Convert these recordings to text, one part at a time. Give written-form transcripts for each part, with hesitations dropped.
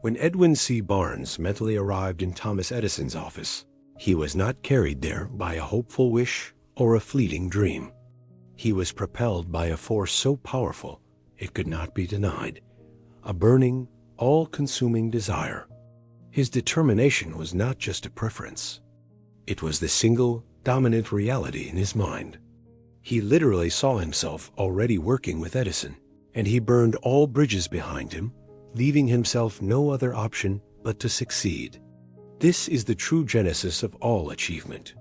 When Edwin C. Barnes mentally arrived in Thomas Edison's office, he was not carried there by a hopeful wish or a fleeting dream. He was propelled by a force so powerful it could not be denied, a burning, all-consuming desire. His determination was not just a preference. It was the single, dominant reality in his mind. He literally saw himself already working with Edison, and he burned all bridges behind him, leaving himself no other option but to succeed. This is the true genesis of all achievement.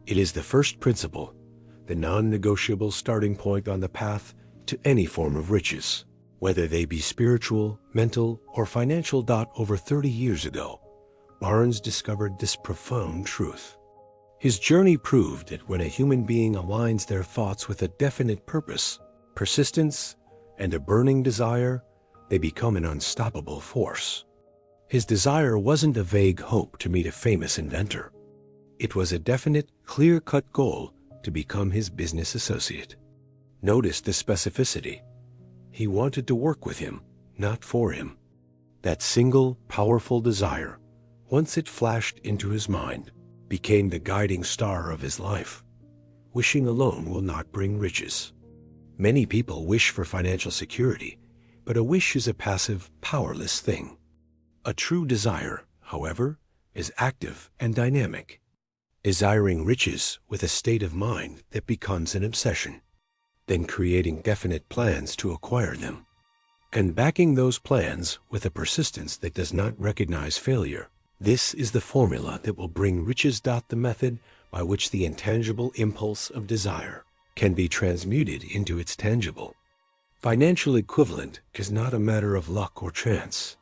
It is the first principle, the non-negotiable starting point on the path to any form of riches, whether they be spiritual, mental, or financial. Over 30 years ago, Barnes discovered this profound truth. His journey proved that when a human being aligns their thoughts with a definite purpose, persistence, and a burning desire, they become an unstoppable force. His desire wasn't a vague hope to meet a famous inventor. It was a definite, clear-cut goal to become his business associate. Notice the specificity. He wanted to work with him, not for him. That single, powerful desire, once it flashed into his mind, became the guiding star of his life. Wishing alone will not bring riches. Many people wish for financial security, but a wish is a passive, powerless thing. A true desire, however, is active and dynamic, desiring riches with a state of mind that becomes an obsession, then creating definite plans to acquire them, and backing those plans with a persistence that does not recognize failure. This is the formula that will bring riches. The method by which the intangible impulse of desire can be transmuted into its tangible, financial equivalent is not a matter of luck or chance.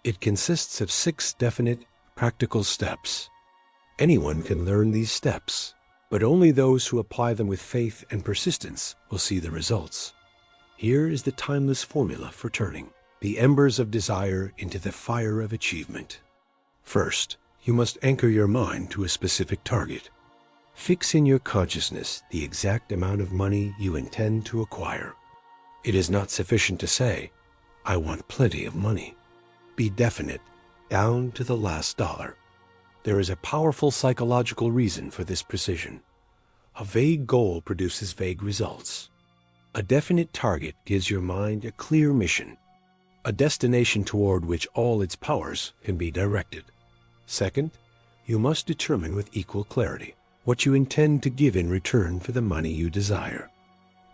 It consists of 6 definite, practical steps. Anyone can learn these steps, but only those who apply them with faith and persistence will see the results. Here is the timeless formula for turning the embers of desire into the fire of achievement. First, you must anchor your mind to a specific target. Fix in your consciousness the exact amount of money you intend to acquire. It is not sufficient to say, "I want plenty of money." Be definite, down to the last dollar. There is a powerful psychological reason for this precision. A vague goal produces vague results. A definite target gives your mind a clear mission, a destination toward which all its powers can be directed. Second, you must determine with equal clarity what you intend to give in return for the money you desire.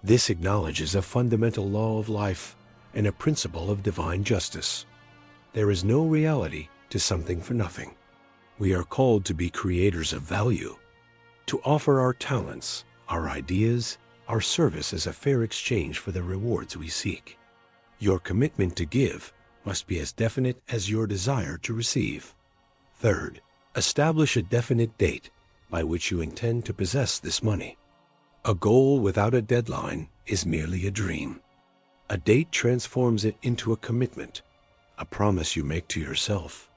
This acknowledges a fundamental law of life and a principle of divine justice. There is no reality to something for nothing. We are called to be creators of value, to offer our talents, our ideas, our service as a fair exchange for the rewards we seek. Your commitment to give must be as definite as your desire to receive. Third, establish a definite date by which you intend to possess this money. A goal without a deadline is merely a dream. A date transforms it into a commitment, a promise you make to yourself.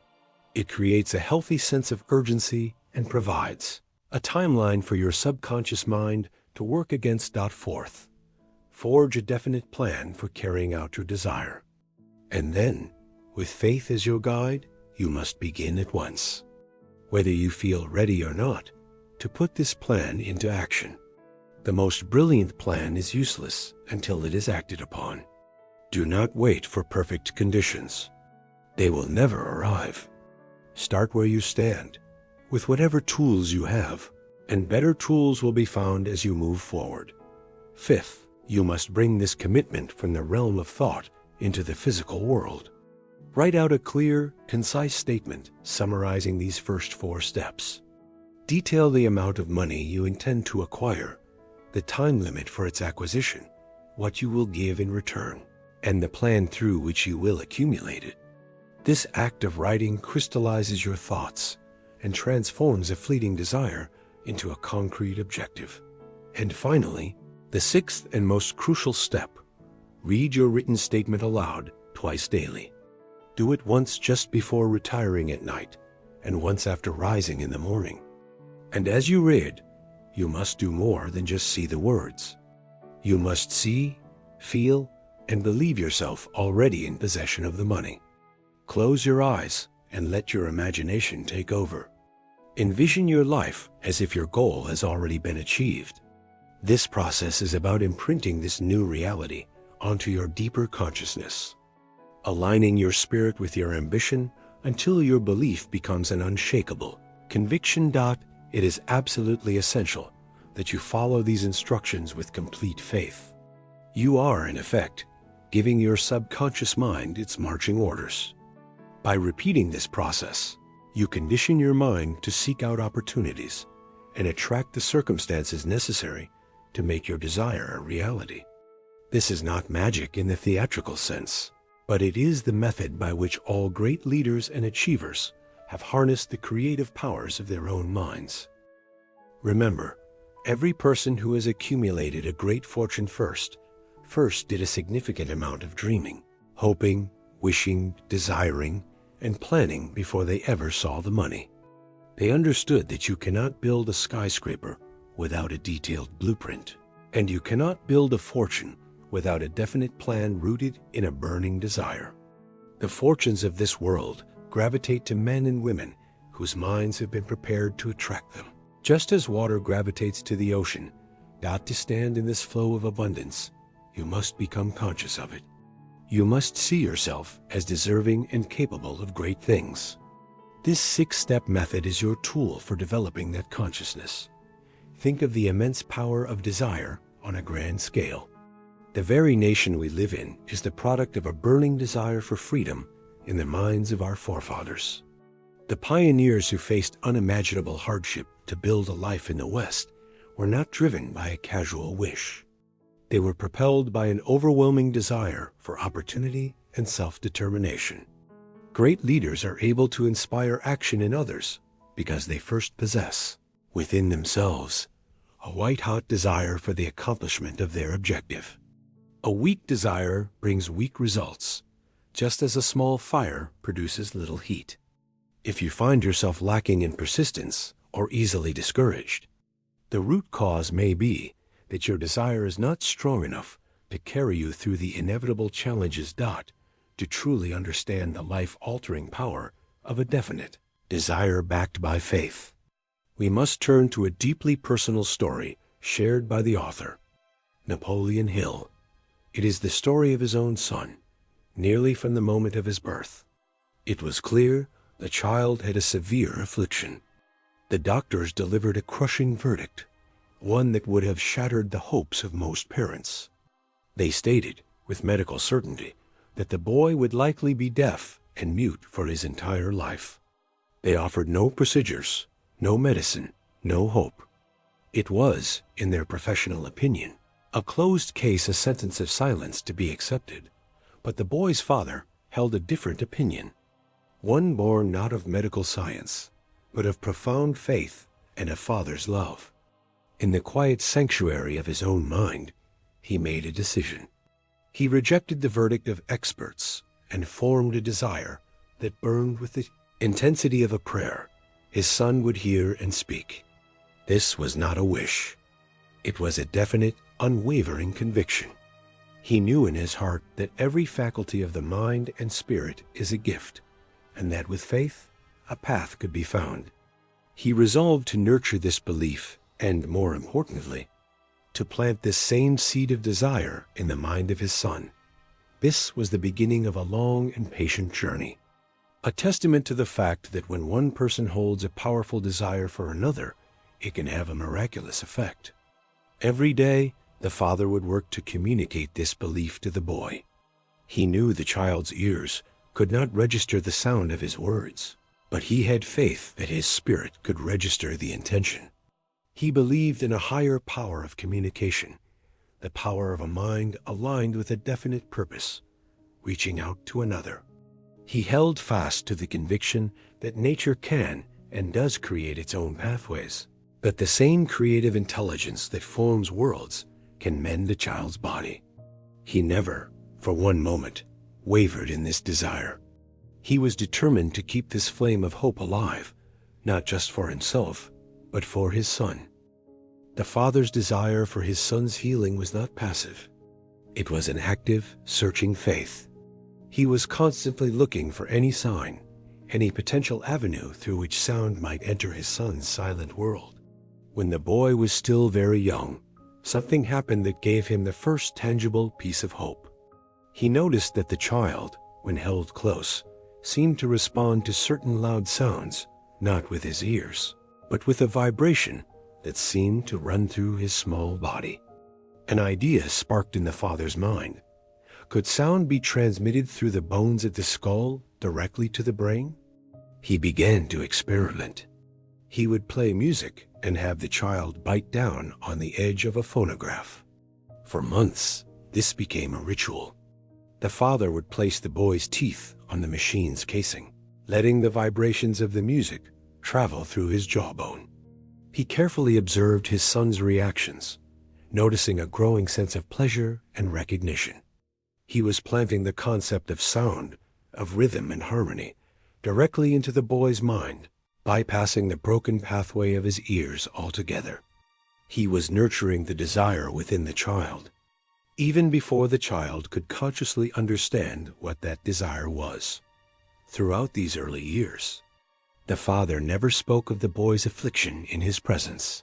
It creates a healthy sense of urgency and provides a timeline for your subconscious mind to work against. Fourth, forge a definite plan for carrying out your desire. And then, with faith as your guide, you must begin at once, whether you feel ready or not, to put this plan into action. The most brilliant plan is useless until it is acted upon. Do not wait for perfect conditions. They will never arrive. Start where you stand, with whatever tools you have, and better tools will be found as you move forward. Fifth, you must bring this commitment from the realm of thought into the physical world. Write out a clear, concise statement summarizing these first 4 steps. Detail the amount of money you intend to acquire, the time limit for its acquisition, what you will give in return, and the plan through which you will accumulate it. This act of writing crystallizes your thoughts and transforms a fleeting desire into a concrete objective. And finally, the 6th and most crucial step, read your written statement aloud twice daily. Do it once just before retiring at night and once after rising in the morning. And as you read, you must do more than just see the words. You must see, feel, and believe yourself already in possession of the money. Close your eyes and let your imagination take over. Envision your life as if your goal has already been achieved. This process is about imprinting this new reality onto your deeper consciousness, aligning your spirit with your ambition until your belief becomes an unshakable conviction. It is absolutely essential that you follow these instructions with complete faith. You are, in effect, giving your subconscious mind its marching orders. By repeating this process, you condition your mind to seek out opportunities and attract the circumstances necessary to make your desire a reality. This is not magic in the theatrical sense, but it is the method by which all great leaders and achievers have harnessed the creative powers of their own minds. Remember, every person who has accumulated a great fortune first did a significant amount of dreaming, hoping, wishing, desiring, and planning before they ever saw the money. They understood that you cannot build a skyscraper without a detailed blueprint, and you cannot build a fortune without a definite plan rooted in a burning desire. The fortunes of this world gravitate to men and women whose minds have been prepared to attract them. Just as water gravitates to the ocean, to stand in this flow of abundance, you must become conscious of it. You must see yourself as deserving and capable of great things. This 6-step method is your tool for developing that consciousness. Think of the immense power of desire on a grand scale. The very nation we live in is the product of a burning desire for freedom in the minds of our forefathers. The pioneers who faced unimaginable hardship to build a life in the West were not driven by a casual wish. They were propelled by an overwhelming desire for opportunity and self-determination. Great leaders are able to inspire action in others because they first possess, within themselves, a white-hot desire for the accomplishment of their objective. A weak desire brings weak results, just as a small fire produces little heat. If you find yourself lacking in persistence or easily discouraged, the root cause may be that your desire is not strong enough to carry you through the inevitable challenges. To truly understand the life-altering power of a definite desire backed by faith, we must turn to a deeply personal story shared by the author, Napoleon Hill. It is the story of his own son, nearly from the moment of his birth. It was clear the child had a severe affliction. The doctors delivered a crushing verdict, one that would have shattered the hopes of most parents. They stated, with medical certainty, that the boy would likely be deaf and mute for his entire life. They offered no procedures, no medicine, no hope. It was, in their professional opinion, a closed case, a sentence of silence to be accepted. But the boy's father held a different opinion, one born not of medical science, but of profound faith and a father's love. In the quiet sanctuary of his own mind, he made a decision. He rejected the verdict of experts and formed a desire that burned with the intensity of a prayer his son would hear and speak. This was not a wish. It was a definite, unwavering conviction. He knew in his heart that every faculty of the mind and spirit is a gift, and that with faith, a path could be found. He resolved to nurture this belief and, more importantly, to plant this same seed of desire in the mind of his son. This was the beginning of a long and patient journey, a testament to the fact that when one person holds a powerful desire for another, it can have a miraculous effect. Every day, the father would work to communicate this belief to the boy. He knew the child's ears could not register the sound of his words, but he had faith that his spirit could register the intention. He believed in a higher power of communication, the power of a mind aligned with a definite purpose, reaching out to another. He held fast to the conviction that nature can and does create its own pathways, that the same creative intelligence that forms worlds can mend a child's body. He never, for one moment, wavered in this desire. He was determined to keep this flame of hope alive, not just for himself, but for his son. The father's desire for his son's healing was not passive. It was an active, searching faith. He was constantly looking for any sign, any potential avenue through which sound might enter his son's silent world. When the boy was still very young, something happened that gave him the first tangible piece of hope. He noticed that the child, when held close, seemed to respond to certain loud sounds, not with his ears, but with a vibration that seemed to run through his small body. An idea sparked in the father's mind. Could sound be transmitted through the bones of the skull directly to the brain? He began to experiment. He would play music and have the child bite down on the edge of a phonograph. For months, this became a ritual. The father would place the boy's teeth on the machine's casing, letting the vibrations of the music travel through his jawbone. He carefully observed his son's reactions, noticing a growing sense of pleasure and recognition. He was planting the concept of sound, of rhythm and harmony, directly into the boy's mind, bypassing the broken pathway of his ears altogether. He was nurturing the desire within the child, even before the child could consciously understand what that desire was. Throughout these early years, the father never spoke of the boy's affliction in his presence.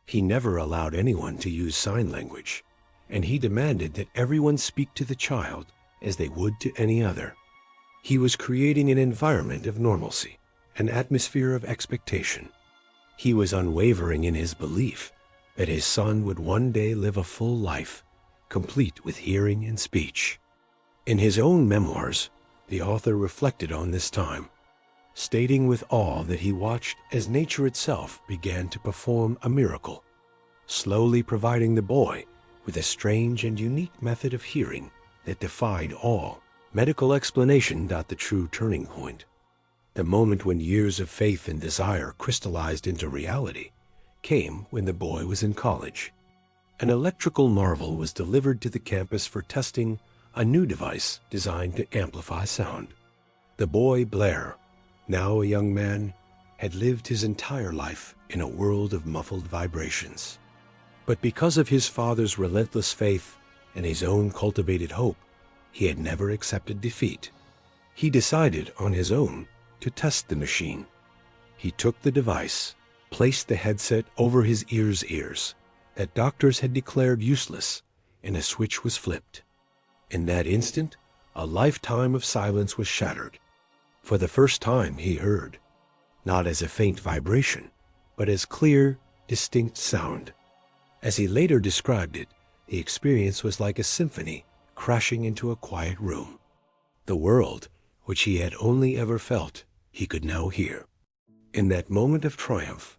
He never allowed anyone to use sign language, and he demanded that everyone speak to the child as they would to any other. He was creating an environment of normalcy, an atmosphere of expectation. He was unwavering in his belief that his son would one day live a full life, complete with hearing and speech. In his own memoirs, the author reflected on this time, stating with awe that he watched as nature itself began to perform a miracle, slowly providing the boy with a strange and unique method of hearing that defied all medical explanation. The true turning point, the moment when years of faith and desire crystallized into reality, came when the boy was in college. An electrical marvel was delivered to the campus for testing a new device designed to amplify sound. The boy Blair, now a young man, had lived his entire life in a world of muffled vibrations. But because of his father's relentless faith and his own cultivated hope, he had never accepted defeat. He decided on his own to test the machine. He took the device, placed the headset over his ears that doctors had declared useless, and a switch was flipped. In that instant, a lifetime of silence was shattered. For the first time he heard, not as a faint vibration, but as clear, distinct sound. As he later described it, the experience was like a symphony crashing into a quiet room. The world, which he had only ever felt, he could now hear. In that moment of triumph,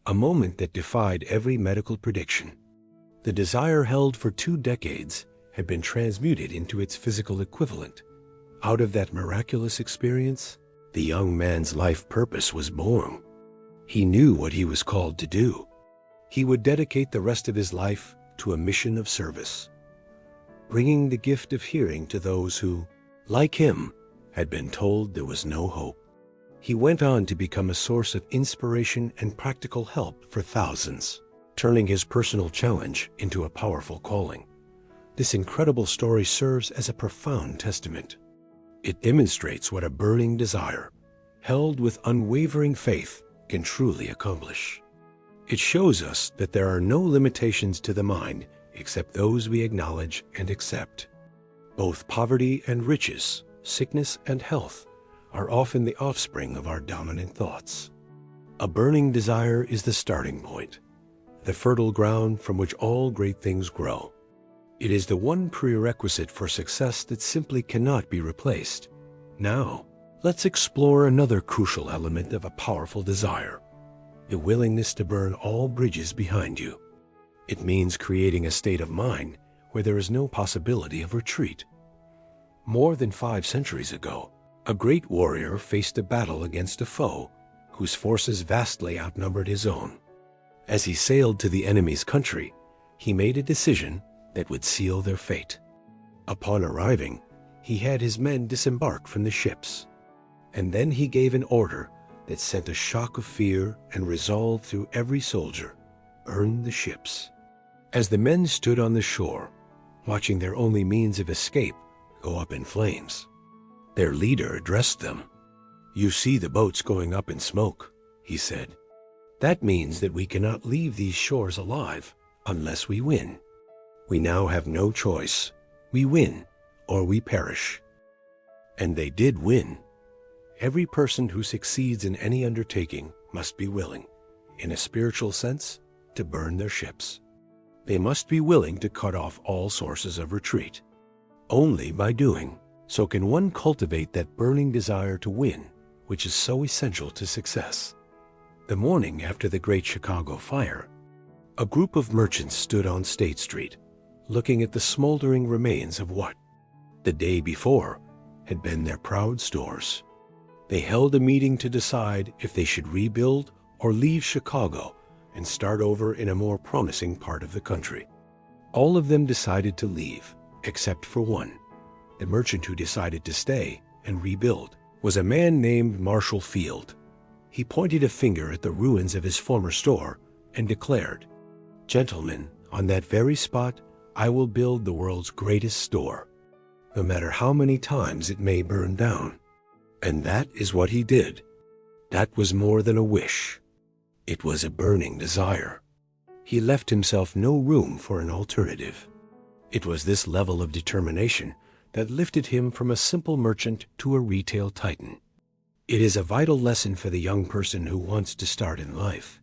a moment that defied every medical prediction, the desire held for 2 decades had been transmuted into its physical equivalent. Out of that miraculous experience, the young man's life purpose was born. He knew what he was called to do. He would dedicate the rest of his life to a mission of service, bringing the gift of hearing to those who, like him, had been told there was no hope. He went on to become a source of inspiration and practical help for thousands, turning his personal challenge into a powerful calling. This incredible story serves as a profound testament. It demonstrates what a burning desire, held with unwavering faith, can truly accomplish. It shows us that there are no limitations to the mind except those we acknowledge and accept. Both poverty and riches, sickness and health, are often the offspring of our dominant thoughts. A burning desire is the starting point, the fertile ground from which all great things grow. It is the one prerequisite for success that simply cannot be replaced. Now, let's explore another crucial element of a powerful desire: the willingness to burn all bridges behind you. It means creating a state of mind where there is no possibility of retreat. More than 5 centuries ago, a great warrior faced a battle against a foe whose forces vastly outnumbered his own. As he sailed to the enemy's country, he made a decision that would seal their fate. Upon arriving, he had his men disembark from the ships, and then he gave an order that sent a shock of fear and resolve through every soldier: burn the ships. As the men stood on the shore, watching their only means of escape go up in flames, Their leader addressed them. "You see the boats going up in smoke," he said. "That means that we cannot leave these shores alive unless we win. We now have no choice. We win or we perish." And they did win. Every person who succeeds in any undertaking must be willing, in a spiritual sense, to burn their ships. They must be willing to cut off all sources of retreat. Only by doing so can one cultivate that burning desire to win, which is so essential to success. The morning after the Great Chicago Fire, a group of merchants stood on State Street, looking at the smoldering remains of what, the day before, had been their proud stores. They held a meeting to decide if they should rebuild or leave Chicago and start over in a more promising part of the country. All of them decided to leave, except for one. The merchant who decided to stay and rebuild was a man named Marshall Field. He pointed a finger at the ruins of his former store and declared, "Gentlemen, on that very spot, I will build the world's greatest store, no matter how many times it may burn down." And that is what he did. That was more than a wish. It was a burning desire. He left himself no room for an alternative. It was this level of determination that lifted him from a simple merchant to a retail titan. It is a vital lesson for the young person who wants to start in life,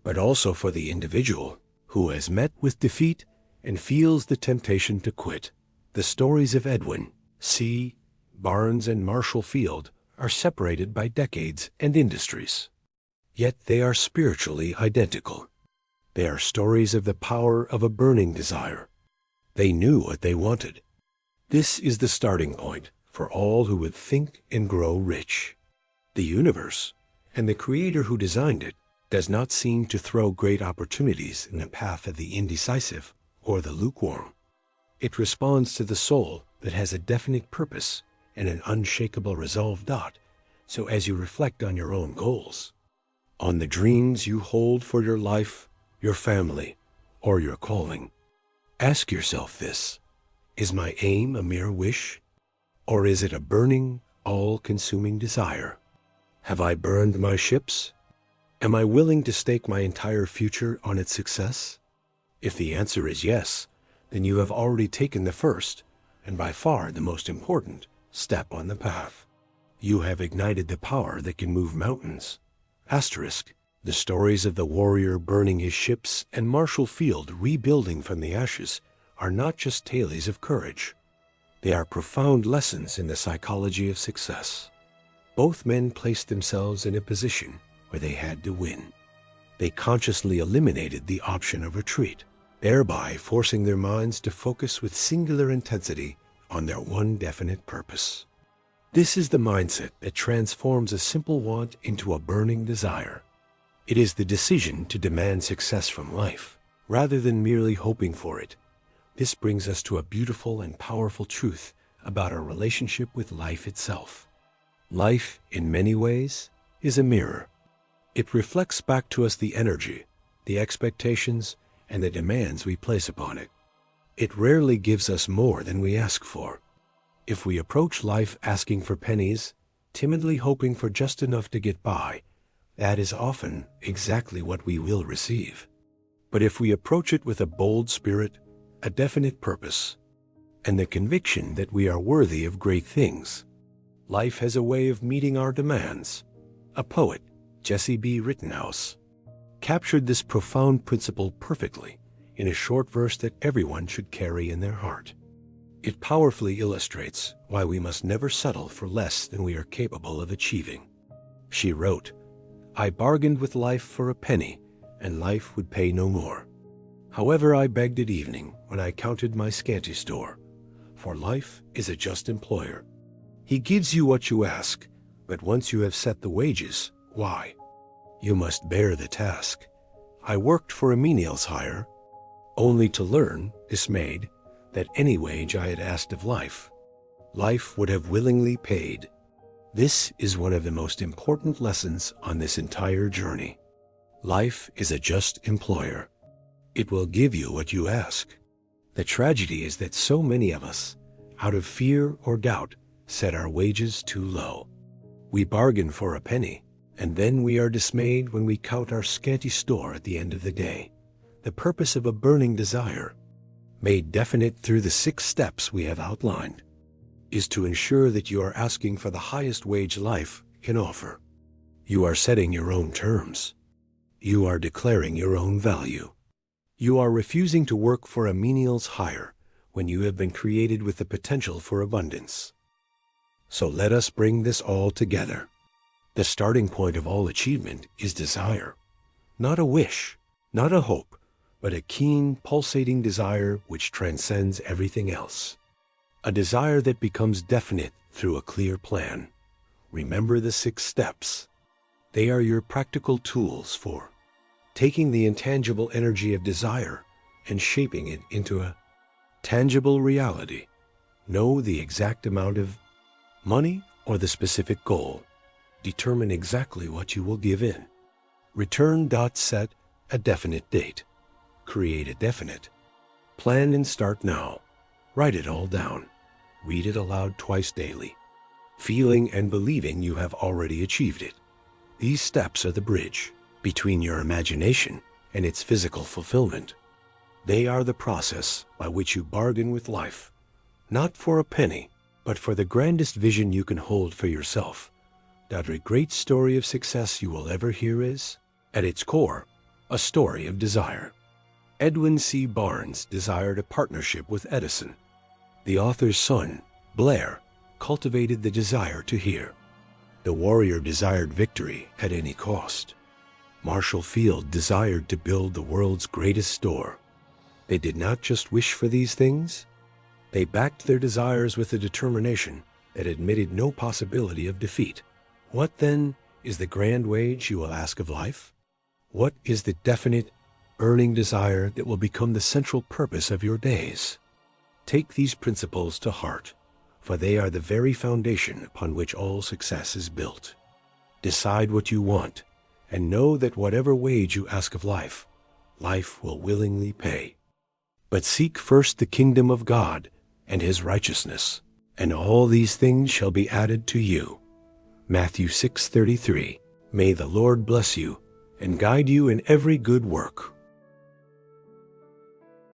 but also for the individual who has met with defeat and feels the temptation to quit. The stories of Edwin C. Barnes and Marshall Field are separated by decades and industries. Yet they are spiritually identical. They are stories of the power of a burning desire. They knew what they wanted. This is the starting point for all who would think and grow rich. The universe, and the creator who designed it, does not seem to throw great opportunities in the path of the indecisive or the lukewarm. It responds to the soul that has a definite purpose and an unshakable resolve. So as you reflect on your own goals, on the dreams you hold for your life, your family, or your calling, ask yourself this: is my aim a mere wish, or is it a burning, all-consuming desire? Have I burned my ships? Am I willing to stake my entire future on its success? If the answer is yes, then you have already taken the first, and by far the most important, step on the path. You have ignited the power that can move mountains. Asterisk. The stories of the warrior burning his ships and Marshall Field rebuilding from the ashes are not just tales of courage. They are profound lessons in the psychology of success. Both men placed themselves in a position where they had to win. They consciously eliminated the option of retreat, thereby forcing their minds to focus with singular intensity on their one definite purpose. This is the mindset that transforms a simple want into a burning desire. It is the decision to demand success from life, rather than merely hoping for it. This brings us to a beautiful and powerful truth about our relationship with life itself. Life, in many ways, is a mirror. It reflects back to us the energy, the expectations, and the demands we place upon it. It rarely gives us more than we ask for. If we approach life asking for pennies, timidly hoping for just enough to get by, that is often exactly what we will receive. But if we approach it with a bold spirit, a definite purpose, and the conviction that we are worthy of great things, life has a way of meeting our demands. A poet, Jesse B. Rittenhouse, captured this profound principle perfectly in a short verse that everyone should carry in their heart. It powerfully illustrates why we must never settle for less than we are capable of achieving. She wrote, "I bargained with life for a penny, and life would pay no more. However, I begged at evening when I counted my scanty store, for life is a just employer. He gives you what you ask, but once you have set the wages, why? You must bear the task. I worked for a menial's hire, only to learn, dismayed, that any wage I had asked of life would have willingly paid." This is one of the most important lessons on this entire journey. Life is a just employer. It will give you what you ask. The tragedy is that so many of us, out of fear or doubt, set our wages too low. We bargain for a penny, and then we are dismayed when we count our scanty store at the end of the day. The purpose of a burning desire, made definite through the 6 steps we have outlined, is to ensure that you are asking for the highest wage life can offer. You are setting your own terms. You are declaring your own value. You are refusing to work for a menial's hire when you have been created with the potential for abundance. So let us bring this all together. The starting point of all achievement is desire. Not a wish, not a hope, but a keen, pulsating desire which transcends everything else. A desire that becomes definite through a clear plan. Remember the 6 steps. They are your practical tools for taking the intangible energy of desire and shaping it into a tangible reality. Know the exact amount of money or the specific goal. Determine exactly what you will give in. Return. Set a definite date. Create a definite plan and start now. Write it all down. Read it aloud twice daily, feeling and believing you have already achieved it. These steps are the bridge between your imagination and its physical fulfillment. They are the process by which you bargain with life, not for a penny, but for the grandest vision you can hold for yourself. That great story of success you will ever hear is, at its core, a story of desire. Edwin C. Barnes desired a partnership with Edison. The author's son, Blair, cultivated the desire to hear. The warrior desired victory at any cost. Marshall Field desired to build the world's greatest store. They did not just wish for these things. They backed their desires with a determination that admitted no possibility of defeat. What, then, is the grand wage you will ask of life? What is the definite, burning desire that will become the central purpose of your days? Take these principles to heart, for they are the very foundation upon which all success is built. Decide what you want, and know that whatever wage you ask of life, life will willingly pay. But seek first the kingdom of God and his righteousness, and all these things shall be added to you. Matthew 6:33. May the Lord bless you and guide you in every good work.